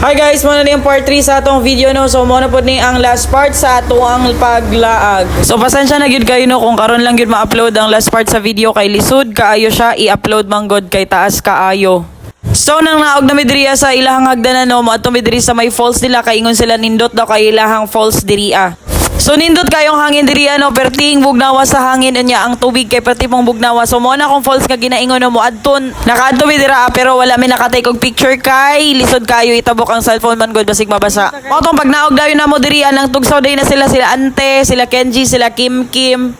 Hi guys, muna na yung part 3 sa atong video no. So muna po ni ang last part sa ato ang paglaag. So pasensya na gyud kayo no kung karon lang gyud ma-upload ang last part sa video kay lisod kaayo siya i-upload man god kay taas kaayo. So nang naog na midriya sa ilahang hagdanan no, moadto midri sa may falls nila kay ingon sila nindot daw kay ilahang falls diriya. So nindot kayong hangin diri ano perting bugnawa sa hangin unya ang tubig kay perti mong bugnawa. So mo na kung falls nga ginaingon mo adton. Nakaadto mi dira pero wala mi nakatake og picture kay lisod kayo itabok ang cellphone man god basig mabasa. Mo tong pag naog dayon na mo diri anang tugsaw day na sila ante, sila Kenji, sila Kim.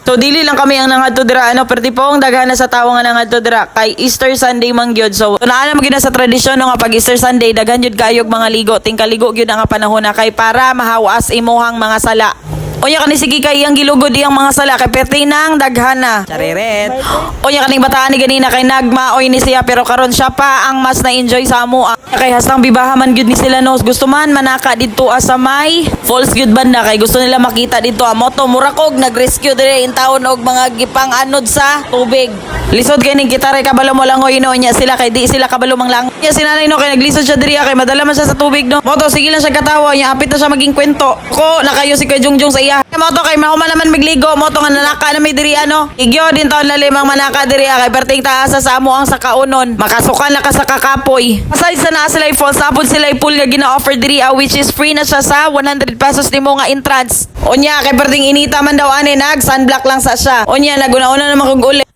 So dili lang kami ang nangadto dira ano perti pong daghan na sa tawo nga nangadto dira kay Easter Sunday man gyud. So naa na magina sa tradisyon no nga pag Easter Sunday daghan gyud kayog mga ligo, tingkaligo gyud ang panahon na kay para mahawas imuhang mga sala. Onya kani sige kay iyang gilugod iyang mga sala kay perti nang daghana. Chariret. Onya kaning bataan ni ganina kay nagmaoy ni siya pero karon siya pa ang mas na-enjoy sa amo. Kay hastang bibaha man gyud ni sila no. Gusto man manaka didto sa may falls gyud banda kay gusto nila makita didto amo to murakog nag-rescue dire in taon og mga gipang anod sa tubig. Lisod kay ning gitare kabalo mo lang no nya sila kay di sila kabalo mang lang. Nya sinanay no kay naglisod siya diri kay madala man siya sa tubig no. Moto sige lang siya katawa nya apit na siya maging kwento. Ko nakayo si kay Jungjung sa iya. Moto kay mahuman naman migligo moto nga nanaka na may diri ano. Igyo din taon lalimang manaka diri kay perting taasa sa amo ang sa kaunon. Makasukan na ka sa kakapoy. Aside sa naa sila falls sapod sila pool nga gina-offer diri which is free na siya sa 100 pesos nimo nga entrance. Onya kay perting inita man daw ani nag sunblock lang sa siya. Onya naguna-una na makog uli.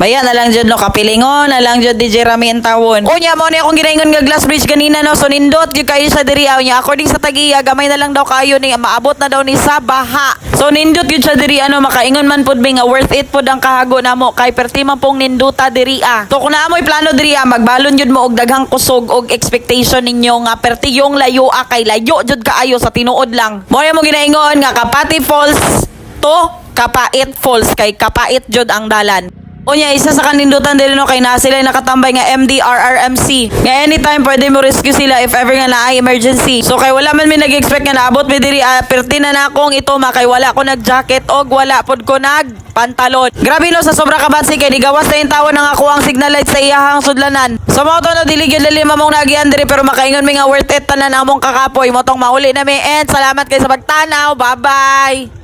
Bayan na lang dyan no, kapilingon na lang dyan DJ Rami ang tawon. Unya mo na akong ginaingon nga glass bridge ganina no, so nindot yung kayo sa diri niya. According sa tagiya, gamay na lang daw kayo ni maabot na daw ni sa baha. So nindot yun sa diri ano, makaingon man pud nga worth it pud ang kahago na mo kay perti man pong ninduta diri So kung naamoy plano diri magbalon yun mo og daghang kusog og expectation ninyo nga perti yung layo kay layo jud kaayo sa tinuod lang. Mo na mo ginaingon nga Kapati Falls to Kapait Falls kay kapait jud ang dalan. Unya isa sa kanindutan din no kay na sila nakatambay nga MDRRMC. Nga anytime pwede mo rescue sila if ever nga naay emergency. So kay wala man mi nag-expect nga naabot mi diri perti na nakong ito kay wala ko nag-jacket og wala pod ko nag-pantalon. Grabe no sa sobra kabatsi kay digawas na yung tawon nga ako ang signal light sa iyahang sudlanan. So mo to no dili gyud lima mong nagian diri pero makaingon mi nga worth it tanan among kakapoy mo tong mauli na mi and salamat kay sa pagtanaw. Bye-bye.